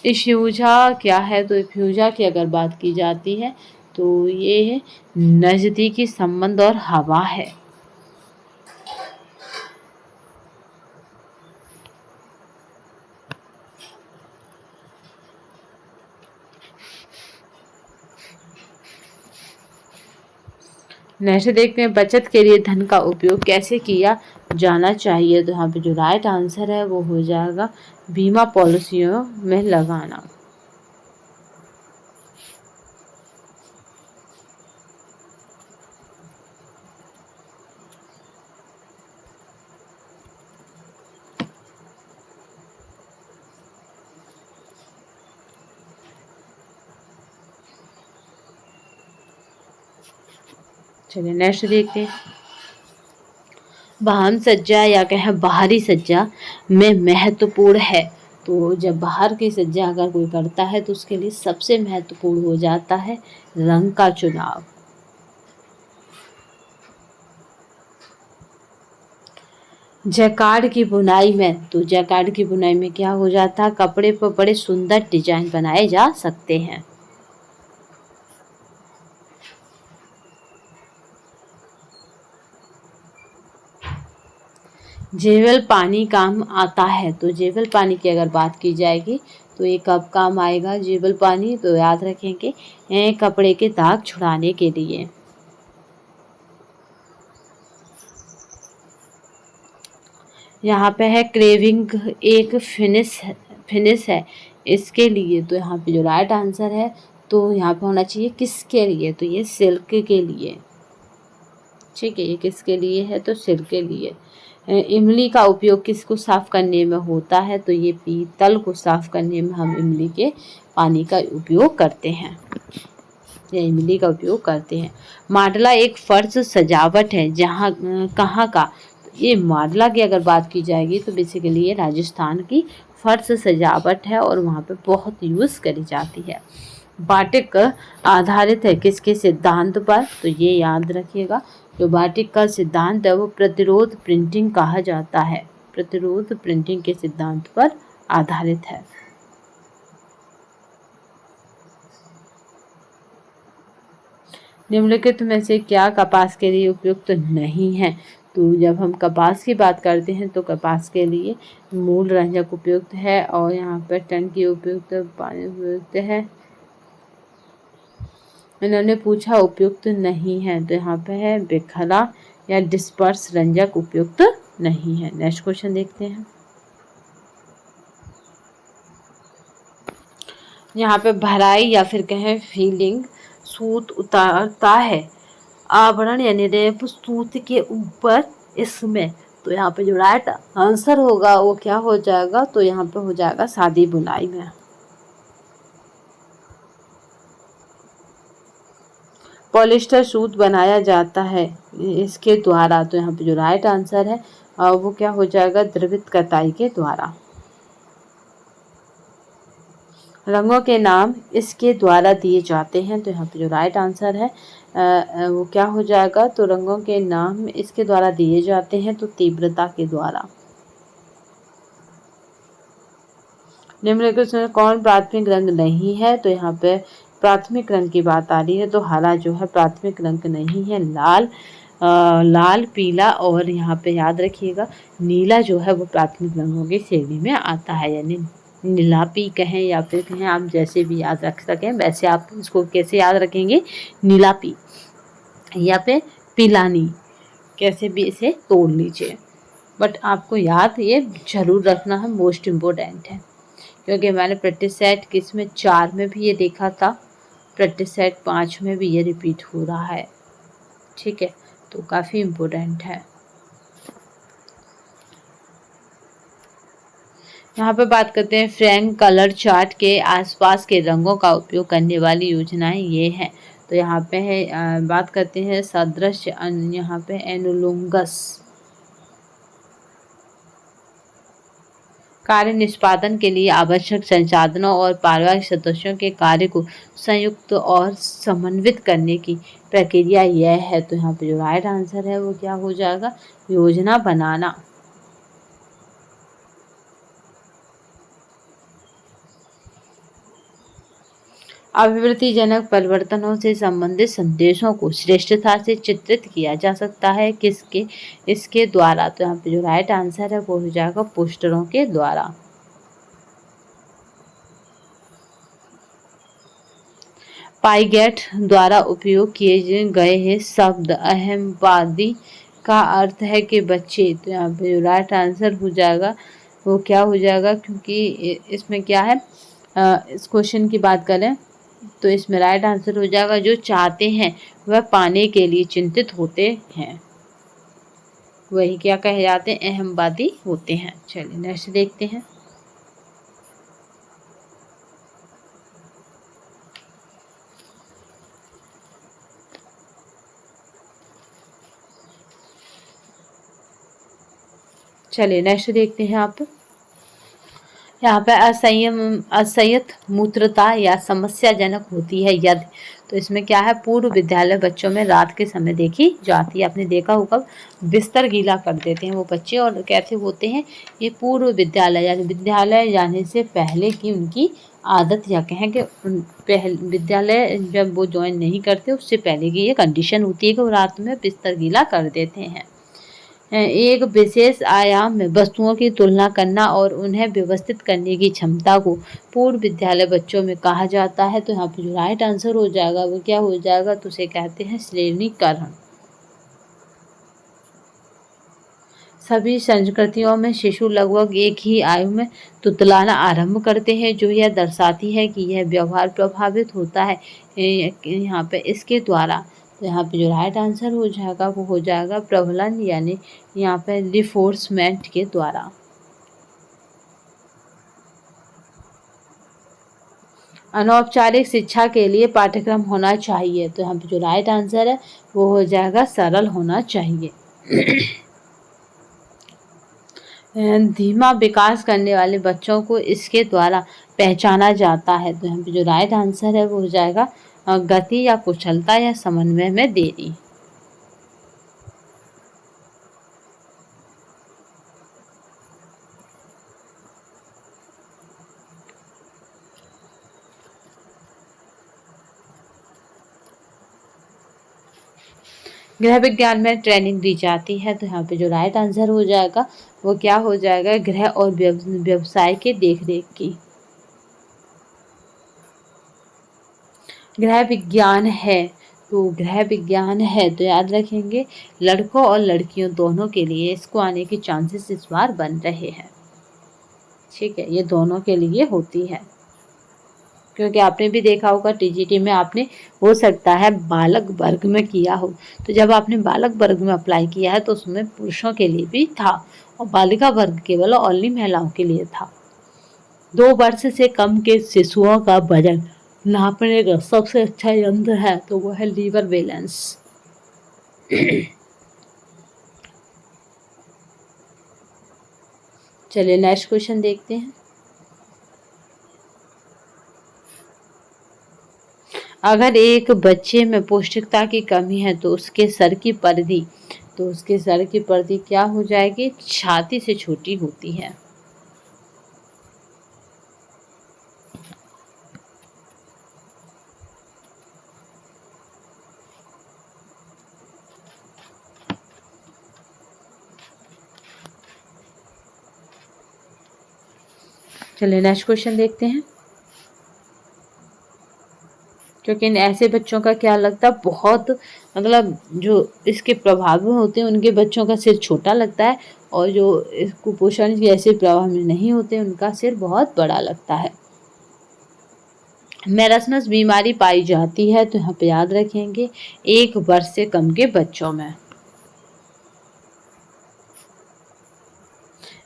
A: इफ्यूजा क्या है, तो इफ्यूजा की अगर बात की जाती है तो ये है नज़दीकी संबंध और हवा है। नेक्स्ट देखते हैं, बचत के लिए धन का उपयोग कैसे किया जाना चाहिए, तो यहाँ पे जो राइट आंसर है वो हो जाएगा बीमा पॉलिसियों में लगाना। चलिए नेक्स्ट देखते हैं, वाहन सज्जा या कहें बाहरी सज्जा में महत्वपूर्ण है, तो जब बाहर की सज्जा अगर कोई करता है तो उसके लिए सबसे महत्वपूर्ण हो जाता है रंग का चुनाव। जैकार्ड की बुनाई में, तो जैकार्ड की बुनाई में क्या हो जाता है, कपड़े पर बड़े सुंदर डिजाइन बनाए जा सकते हैं। जेवल पानी काम आता है, तो जेवल पानी की अगर बात की जाएगी तो ये कब काम आएगा जेवल पानी, तो याद रखेंगे कपड़े के दाग छुड़ाने के लिए। यहाँ पे है क्रेविंग एक फिनिश है इसके लिए, तो यहाँ पे जो राइट आंसर है तो यहाँ पे होना चाहिए किसके लिए, तो ये सिल्क के लिए। ठीक है, ये किसके लिए है, तो सिल्क के लिए। इमली का उपयोग किसको साफ करने में होता है, तो ये पीतल को साफ करने में हम इमली के पानी का उपयोग करते हैं, या इमली का उपयोग करते हैं। माडला एक फर्श सजावट है जहाँ कहाँ का, ये माडला की अगर बात की जाएगी तो बेसिकली ये राजस्थान की फर्श सजावट है और वहाँ पे बहुत यूज़ करी जाती है। बाटिक आधारित है किसके सिद्धांत पर, तो ये याद रखिएगा जो बाटिक का सिद्धांत है वो प्रतिरोध प्रिंटिंग कहा जाता है, प्रतिरोध प्रिंटिंग के सिद्धांत पर आधारित है। निम्नलिखित में से क्या कपास के लिए उपयुक्त नहीं है, तो जब हम कपास की बात करते हैं तो कपास के लिए मूल रंजक उपयुक्त है और यहाँ पर टंकी उपयुक्त, पानी उपयुक्त है। इन्होंने पूछा उपयुक्त नहीं है, तो यहाँ पे है बिखरा या डिस्पर्स रंजक उपयुक्त नहीं है। नेक्स्ट क्वेश्चन देखते हैं, यहाँ पे भराई या फिर कहें फीलिंग सूत उतारता है आवरण यानी रेप सूत के ऊपर इसमें, तो यहाँ पे जो राइट आंसर होगा वो क्या हो जाएगा, तो यहाँ पे हो जाएगा सादी बुनाई में। पॉलिस्टर सूत बनाया जाता है इसके द्वारा, तो यहाँ पे जो राइट आंसर है वो क्या हो जाएगा, द्रवित कताई के द्वारा। रंगों के नाम इसके द्वारा दिए जाते हैं, तो यहाँ पे जो राइट आंसर है वो क्या हो जाएगा, तो रंगों के नाम इसके द्वारा दिए जाते हैं, तो तीव्रता के द्वारा। निम्नलिखित में कौन प्राथमिक रंग नहीं है, तो यहाँ पे प्राथमिक रंग की बात आ रही है तो हरा जो है प्राथमिक रंग नहीं है। लाल पीला और यहाँ पे याद रखिएगा नीला जो है वो प्राथमिक रंगों की श्रेणी में आता है, यानी नीलापी कहें या फिर कहें आप जैसे भी याद रख सकें वैसे आप इसको कैसे याद रखेंगे, नीलापी या फिर पीलानी, कैसे भी इसे तोड़ लीजिए। बट आपको याद ये जरूर रखना है, मोस्ट इम्पोर्टेंट है, क्योंकि मैंने प्रैक्टिस सेट किस में 4 में भी ये देखा था, प्रैक्टिस सेट 5 में भी ये रिपीट हो रहा है। ठीक है, तो काफ़ी इम्पोर्टेंट है। यहाँ पे बात करते हैं फ्रैंक कलर चार्ट के आसपास के रंगों का उपयोग करने वाली योजनाएं ये हैं। तो यहाँ पे है बात करते हैं सदृश, यहाँ पे एनुलुंगस कार्य निष्पादन के लिए आवश्यक संसाधनों और पारिवारिक सदस्यों के कार्य को संयुक्त और समन्वित करने की प्रक्रिया यह है। तो यहाँ पे जो राइट आंसर है वो क्या हो जाएगा, योजना बनाना। अभिवृद्धिजनक परिवर्तनों से संबंधित संदेशों को श्रेष्ठता से चित्रित किया जा सकता है किसके, इसके द्वारा। तो यहाँ पे जो राइट आंसर है वो हो जाएगा पोस्टरों के द्वारा। पाइगेट द्वारा उपयोग किए गए हैं शब्द अहमवादी का अर्थ है कि बच्चे। तो यहाँ पे जो राइट आंसर हो जाएगा वो क्या हो जाएगा, क्योंकि इसमें क्या है, इस क्वेश्चन की बात करें तो इसमें राइट आंसर हो जाएगा जो चाहते हैं वह पाने के लिए चिंतित होते हैं, वही क्या कहे जाते हैं, अहमवादी होते हैं। चलिए नेक्स्ट देखते हैं। चलिए नेक्स्ट देखते हैं आप। यहाँ पे असंयत मूत्रता या समस्याजनक होती है यदि। तो इसमें क्या है, पूर्व विद्यालय बच्चों में रात के समय देखी जाती है। आपने देखा होगा बिस्तर गीला कर देते हैं वो बच्चे, और कैसे होते हैं, ये पूर्व विद्यालय यानी विद्यालय जाने से पहले की उनकी आदत, या कहें कि विद्यालय जब वो ज्वाइन नहीं करते उससे पहले की ये कंडीशन होती है कि वो रात में बिस्तर गीला कर देते हैं। एक विशेष आयाम में वस्तुओं की तुलना करना और उन्हें व्यवस्थित करने की क्षमता को पूर्व विद्यालय बच्चों में कहा जाता है। तो यहाँ पे जो राइट आंसर हो जाएगा वो क्या हो जाएगा, तो उसे कहते हैं श्रेणीकरण। सभी संस्कृतियों में शिशु लगभग एक ही आयु में तुतलाना आरंभ करते हैं, जो यह दर्शाती है कि यह व्यवहार प्रभावित होता है यहाँ पे इसके द्वारा। तो यहाँ पे जो राइट आंसर हो जाएगा वो हो जाएगा प्रबलन, यानी यहाँ पे रिफोर्समेंट के द्वारा। अनौपचारिक शिक्षा के लिए पाठ्यक्रम होना चाहिए। तो यहाँ पे जो राइट आंसर है वो हो जाएगा सरल होना चाहिए। धीमा विकास करने वाले बच्चों को इसके द्वारा पहचाना जाता है। तो यहाँ पे जो राइट आंसर है वो हो जाएगा गति या कुशलता या समन्वय में देरी। गृह विज्ञान में ट्रेनिंग दी जाती है। तो यहाँ पे जो राइट आंसर हो जाएगा वो क्या हो जाएगा, गृह और व्यवसाय के देखरेख की। गृह विज्ञान है, तो गृह विज्ञान है तो याद रखेंगे लड़कों और लड़कियों दोनों के लिए इसको आने के चांसेस इस बार बन रहे हैं। ठीक है, ये दोनों के लिए होती है, क्योंकि आपने भी देखा होगा टीजीटी में आपने हो सकता है बालक वर्ग में किया हो। तो जब आपने बालक वर्ग में अप्लाई किया है तो उसमें पुरुषों के लिए भी था, और बालिका वर्ग केवल ओनली महिलाओं के लिए था। 2 वर्ष से कम के शिशुओं का वजन नापने का सबसे अच्छा यंत्र है तो वो है लीवर बैलेंस। चलिए नेक्स्ट क्वेश्चन देखते हैं। अगर एक बच्चे में पौष्टिकता की कमी है तो उसके सर की परिधि क्या हो जाएगी, छाती से छोटी होती है। चलिए नेक्स्ट क्वेश्चन देखते हैं। क्योंकि ऐसे बच्चों का क्या लगता है, बहुत मतलब जो इसके प्रभावी होते हैं उनके बच्चों का सिर छोटा लगता है और जो कुपोषण के ऐसे प्रभाव में नहीं होते उनका सिर बहुत बड़ा लगता है। मेरस्मस बीमारी पाई जाती है तो यहाँ पे याद रखेंगे 1 वर्ष से कम के बच्चों में।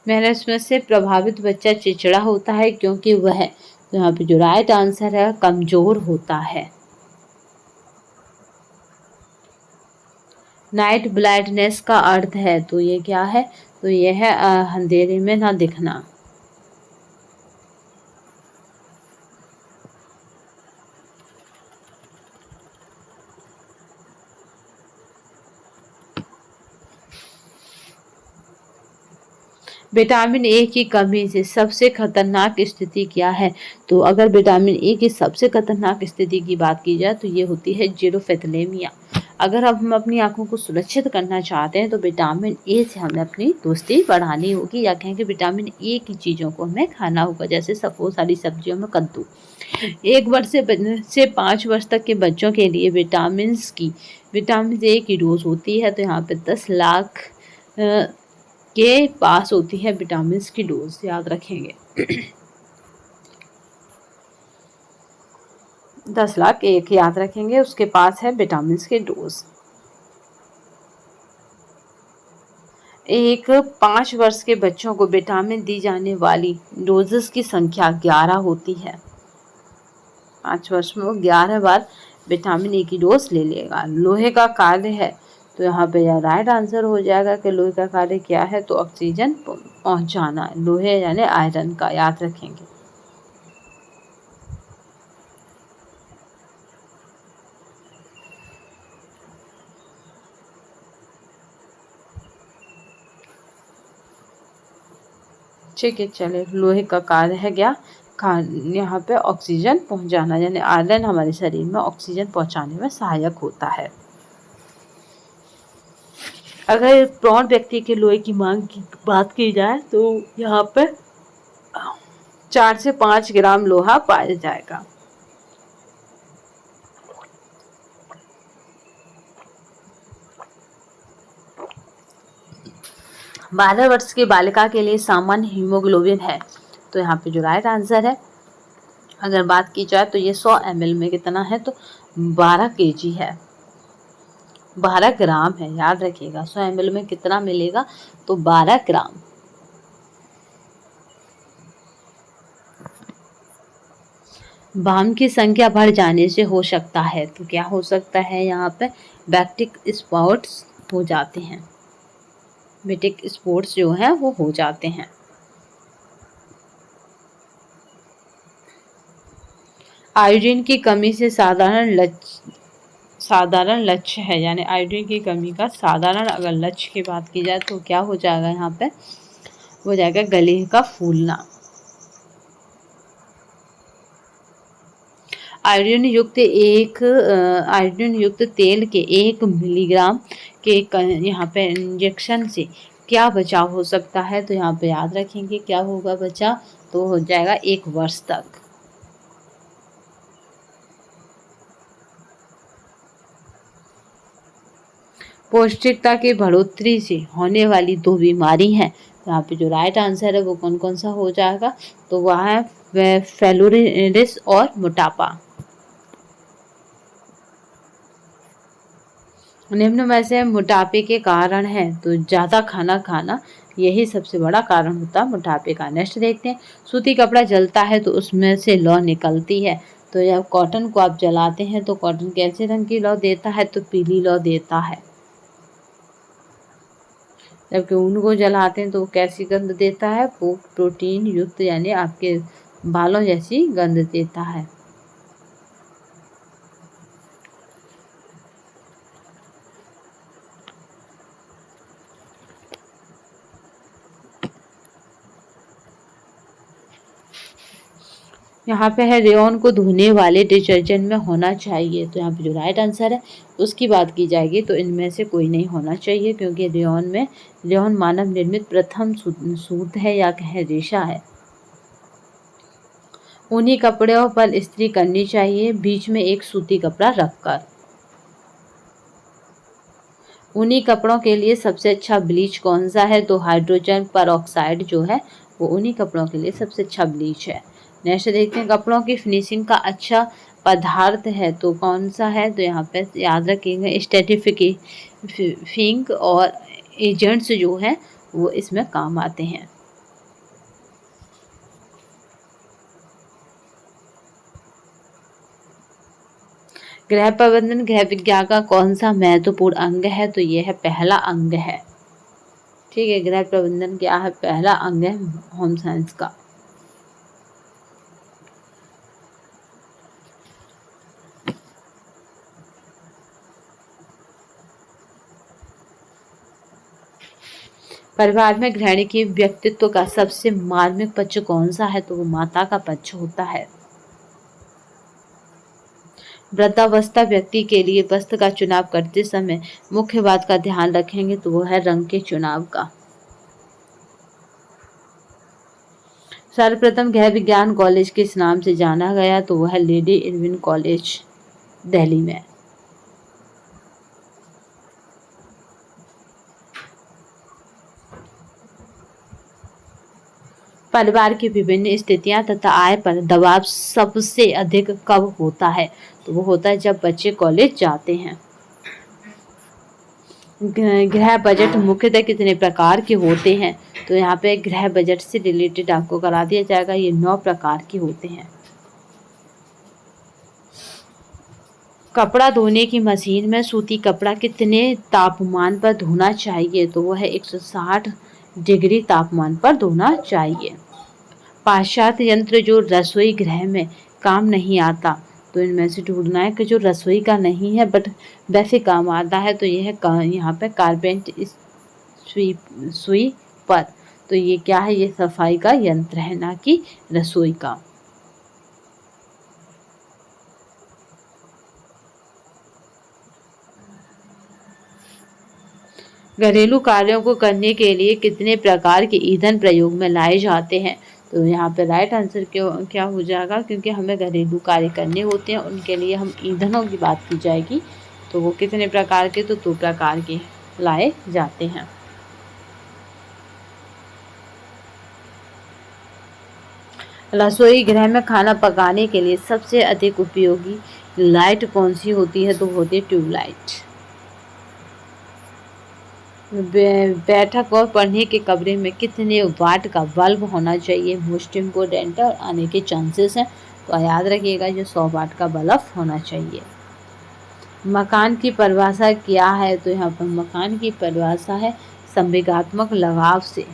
A: मेरस्मस से प्रभावित बच्चा चिड़चिड़ा होता है क्योंकि वह, तो यहाँ पे जो राइट आंसर है, कमजोर होता है। नाइट ब्लाइंडनेस का अर्थ है, तो ये क्या है, तो ये है अंधेरे में ना दिखना। विटामिन ए की कमी से सबसे खतरनाक स्थिति क्या है, तो अगर विटामिन ए की सबसे खतरनाक स्थिति की बात की जाए तो ये होती है जीरोफेथलेमिया। अगर हम अपनी आंखों को सुरक्षित करना चाहते हैं तो विटामिन ए से हमें अपनी दोस्ती बढ़ानी होगी, या कहें कि विटामिन ए की चीज़ों को हमें खाना होगा, जैसे सफोद सारी सब्जियों में कद्दू। 1 वर्ष से 5 वर्ष तक के बच्चों के लिए विटामिन ए की डोज होती है, तो यहाँ पे 10 लाख के पास होती है विटामिन की डोज, याद रखेंगे। 10 लाख एक याद रखेंगे, उसके पास है विटामिन की डोज। 5 वर्ष के बच्चों को विटामिन दी जाने वाली डोजेस की संख्या 11 होती है। 5 वर्ष में वो 11 बार विटामिन ए की डोज ले लेगा। लोहे का कार्य है, तो यहाँ पे यह राइट आंसर हो जाएगा कि लोहे का कार्य क्या है, तो ऑक्सीजन पहुंचाना। लोहे यानी आयरन का, याद रखेंगे। ठीक है, चले, लोहे का कार्य है क्या, यहाँ पे ऑक्सीजन पहुंचाना, यानी आयरन हमारे शरीर में ऑक्सीजन पहुंचाने में सहायक होता है। अगर प्रौढ़ व्यक्ति के लोहे की मांग की बात की जाए तो यहाँ पर 4 से 5 ग्राम लोहा पाया जाएगा। बारह वर्ष की बालिका के लिए सामान्य हीमोग्लोबिन है, तो यहाँ पे जो राइट आंसर है, अगर बात की जाए तो ये 100 ml में कितना है, तो 12 kg है, 12 ग्राम है, याद रखिएगा। 100 ml में कितना मिलेगा, तो 12 ग्राम। बाम की संख्या बढ़ जाने से हो सकता है, तो क्या हो सकता है, यहाँ पे बैक्टिक स्पॉट्स हो जाते हैं, बेटिक स्पॉट्स जो है वो हो जाते हैं। आयोडीन की कमी से साधारण लक्ष्य है, यानी आयोडीन की कमी का साधारण अगर लक्ष्य की बात की जाए तो क्या हो जाएगा, यहाँ पे हो जाएगा गले का फूलना। आयोडीन युक्त तेल के 1 मिलीग्राम के यहाँ पे इंजेक्शन से क्या बचाव हो सकता है, तो यहाँ पे याद रखेंगे क्या होगा बचाव, तो हो जाएगा 1 वर्ष तक। पौष्टिकता की बढ़ोतरी से होने वाली 2 बीमारी हैं, तो यहाँ पे जो राइट आंसर है वो कौन कौन सा हो जाएगा, तो वह है फेलोरिडिस और मोटापा। निम्न में से मोटापे के कारण है, तो ज़्यादा खाना खाना यही सबसे बड़ा कारण होता है मोटापे का। नेक्स्ट देखते हैं, सूती कपड़ा जलता है तो उसमें से लौ निकलती है, तो जब कॉटन को आप जलाते हैं तो कॉटन कैसे रंग की लौ देता है, तो पीली लौ देता है। जबकि ऊन को जलाते हैं तो वो कैसी गंध देता है, वो प्रोटीन युक्त यानी आपके बालों जैसी गंध देता है। यहाँ पे है रेयॉन को धोने वाले डिटर्जेंट में होना चाहिए, तो यहाँ पे जो राइट आंसर है उसकी बात की जाएगी तो इनमें से कोई नहीं होना चाहिए, क्योंकि रेयॉन मानव निर्मित प्रथम सूत है या कहे रेशा है। ऊनी कपड़ों पर इस्त्री करनी चाहिए बीच में एक सूती कपड़ा रखकर। ऊनी कपड़ों के लिए सबसे अच्छा ब्लीच कौन सा है? तो हाइड्रोजन परऑक्साइड जो है वो ऊनी कपड़ों के लिए सबसे अच्छा ब्लीच है। नेक्स्ट देखते हैं, कपड़ों की फिनिशिंग का अच्छा पदार्थ है तो कौन सा है? तो यहाँ पे याद रखेंगे स्टेटिफिंग और एजेंट्स जो है वो इसमें काम आते हैं। गृह प्रबंधन गृह विज्ञान का कौन सा महत्वपूर्ण अंग है? तो ये है पहला अंग है। ठीक है, गृह प्रबंधन क्या है? पहला अंग है होम साइंस का। परिवार में गृहिणी के व्यक्तित्व का सबसे मार्मिक पक्ष कौन सा है? तो वो माता का पक्ष होता है। वृद्धावस्था व्यक्ति के लिए वस्त्र का चुनाव करते समय मुख्य बात का ध्यान रखेंगे तो वो है रंग के चुनाव का। सर्वप्रथम गृह विज्ञान कॉलेज किस नाम से जाना गया? तो वह है लेडी इरविन कॉलेज, दिल्ली में। परिवार की विभिन्न स्थितियां तथा आय पर दबाव सबसे अधिक कब होता है? तो वो होता है जब बच्चे कॉलेज जाते हैं। गृह बजट मुख्यतः कितने प्रकार के होते हैं? तो यहाँ पे गृह बजट से रिलेटेड आपको करा दिया जाएगा। ये 9 प्रकार के होते हैं। कपड़ा धोने की मशीन में सूती कपड़ा कितने तापमान पर धोना चाहिए? तो वो है 160 डिग्री तापमान पर धोना चाहिए। पाश्चात्य यंत्र जो रसोई गृह में काम नहीं आता, तो इनमें से ढूंढना है कि जो रसोई का नहीं है बट वैसे काम आता है। तो ये है यहाँ पे कारपेंट स्वीपर। तो ये क्या है? ये सफाई का यंत्र है, ना कि रसोई का। घरेलू कार्यों को करने के लिए कितने प्रकार के ईंधन प्रयोग में लाए जाते हैं? तो यहाँ पे राइट आंसर क्या हो जाएगा? क्योंकि हमें घरेलू कार्य करने होते हैं, उनके लिए हम ईंधनों की बात की जाएगी। तो वो कितने प्रकार के? तो 2 प्रकार के लाए जाते हैं। रसोई गृह में खाना पकाने के लिए सबसे अधिक उपयोगी लाइट कौन सी होती है? तो होती है ट्यूबलाइट। बैठक और पढ़ने के कमरे में कितने वाट का बल्ब होना चाहिए? मोस्ट इम्पोर्टेंट और आने के चांसेस हैं, तो याद रखिएगा ये 100 वाट का बल्ब होना चाहिए। मकान की परिभाषा क्या है? तो यहाँ पर मकान की परिभाषा है संवेगात्मक लगाव से।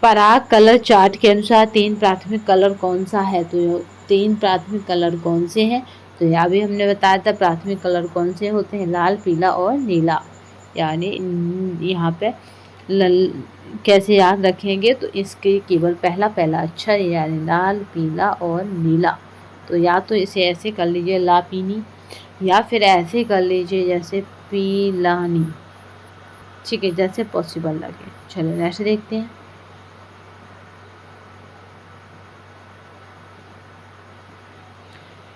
A: पराग कलर चार्ट के अनुसार 3 प्राथमिक कलर कौन सा है? तो 3 प्राथमिक कलर कौन से हैं? तो यहाँ भी हमने बताया था प्राथमिक कलर कौन से होते हैं, लाल, पीला और नीला। यानी यहाँ पे कैसे याद रखेंगे? तो इसके केवल पहला पहला अक्षर यानी लाल, पीला और नीला। तो या तो इसे ऐसे कर लीजिए ला पीनी, या फिर ऐसे कर लीजिए जैसे पीलानी। ठीक है, जैसे पॉसिबल लगे। चलो ऐसे देखते हैं।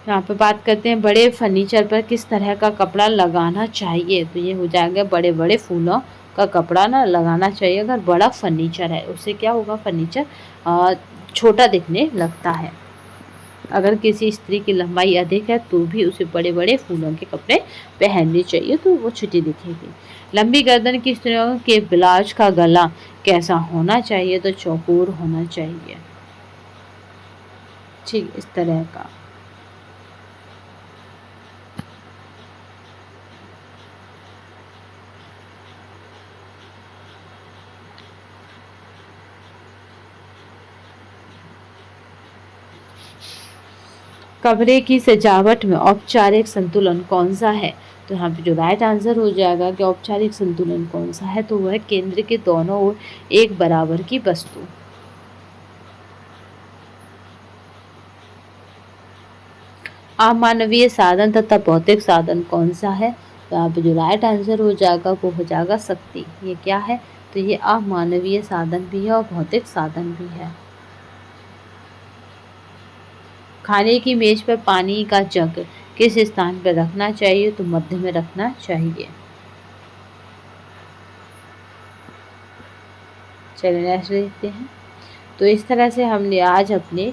A: यहाँ पे बात करते हैं बड़े फर्नीचर पर किस तरह का कपड़ा लगाना चाहिए? तो ये हो जाएगा बड़े बड़े फूलों का कपड़ा ना लगाना चाहिए। अगर बड़ा फर्नीचर है उससे क्या होगा? फर्नीचर छोटा दिखने लगता है। अगर किसी स्त्री की लंबाई अधिक है तो भी उसे बड़े बड़े फूलों के कपड़े पहनने चाहिए, तो वो छोटी दिखेगी। लंबी गर्दन की स्त्रियों के ब्लाउज का गला कैसा होना चाहिए? तो चौकोर होना चाहिए। ठीक, इस तरह का। कमरे की सजावट में औपचारिक संतुलन कौन सा है? तो यहाँ पे जो राइट आंसर हो जाएगा कि औपचारिक संतुलन कौन सा है? तो वह केंद्र के दोनों ओर एक बराबर की वस्तु। अमानवीय साधन तथा भौतिक साधन कौन सा है? तो यहाँ पे जो राइट आंसर हो जाएगा वो हो जाएगा शक्ति। ये क्या है? तो ये अमानवीय साधन भी है और भौतिक साधन भी है। खाने की मेज पर पानी का जग किस स्थान पर रखना चाहिए? तो मध्य में रखना चाहिए। चलिए नेक्स्ट देखते हैं। तो इस तरह से हमने आज अपने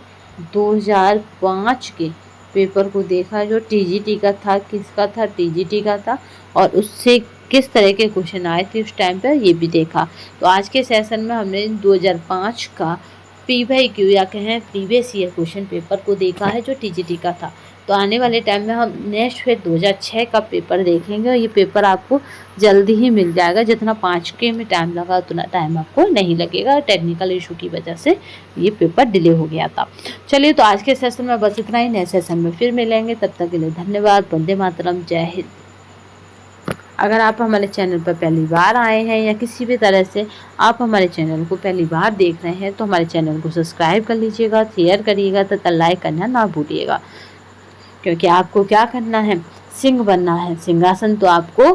A: 2005 के पेपर को देखा, जो टीजीटी का था। किसका था? टीजीटी का था। और उससे किस तरह के क्वेश्चन आए थे उस टाइम पर, ये भी देखा। तो आज के सेशन में हमने 2005 का PYQ या कहें प्रीवियस ईयर क्वेश्चन पेपर को देखा है, जो टीजीटी का था। तो आने वाले टाइम में हम नेक्स्ट फिर 2006 का पेपर देखेंगे, और ये पेपर आपको जल्दी ही मिल जाएगा। जितना 5 के में टाइम लगा उतना टाइम आपको नहीं लगेगा। टेक्निकल इशू की वजह से ये पेपर डिले हो गया था। चलिए, तो आज के सेशन में बस इतना ही। नए सेशन में फिर मिलेंगे, तब तक के लिए धन्यवाद। वंदे मातरम, जय हिंद। अगर आप हमारे चैनल पर पहली बार आए हैं या किसी भी तरह से आप हमारे चैनल को पहली बार देख रहे हैं, तो हमारे चैनल को सब्सक्राइब कर लीजिएगा, शेयर करिएगा तथा लाइक करना ना भूलिएगा। क्योंकि आपको क्या करना है? सिंह बनना है। सिंहासन तो आपको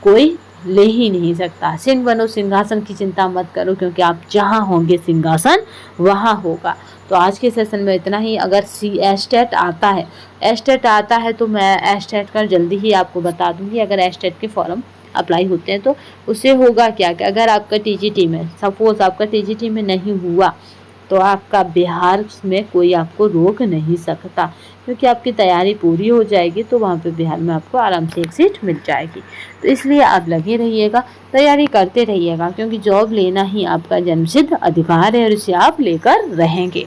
A: कोई ले ही नहीं सकता। सिंह बनो, सिंहासन की चिंता मत करो, क्योंकि आप जहाँ होंगे सिंहासन वहाँ होगा। तो आज के सेशन में इतना ही। अगर एस्टेट आता है, एस्टेट आता है तो मैं एस्टेट का जल्दी ही आपको बता दूंगी। अगर एस्टेट के फॉर्म अप्लाई होते हैं तो उससे होगा क्या कि अगर आपका टीजीटी में, सपोज आपका टीजीटी में नहीं हुआ, तो आपका बिहार में कोई आपको रोक नहीं सकता, क्योंकि आपकी तैयारी पूरी हो जाएगी। तो वहाँ पे बिहार में आपको आराम से एक सीट मिल जाएगी। तो इसलिए आप लगे रहिएगा, तैयारी करते रहिएगा, क्योंकि जॉब लेना ही आपका जन्मसिद्ध अधिकार है और इसे आप लेकर रहेंगे।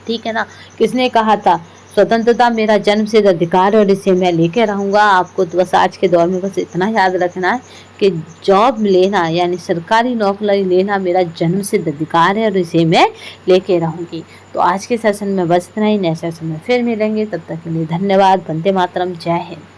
A: ठीक है ना? किसने कहा था? स्वतंत्रता मेरा जन्मसिद्ध अधिकार है और इसे मैं लेके रहूँगा। आपको तो बस आज के दौर में बस इतना याद रखना है कि जॉब लेना यानी सरकारी नौकरी लेना मेरा जन्मसिद्ध अधिकार है और इसे मैं लेके रहूँगी। तो आज के सेशन में बस इतना ही। नए सेशन में फिर मिलेंगे, तब तक के लिए धन्यवाद। वंदे मातरम, जय हिंद।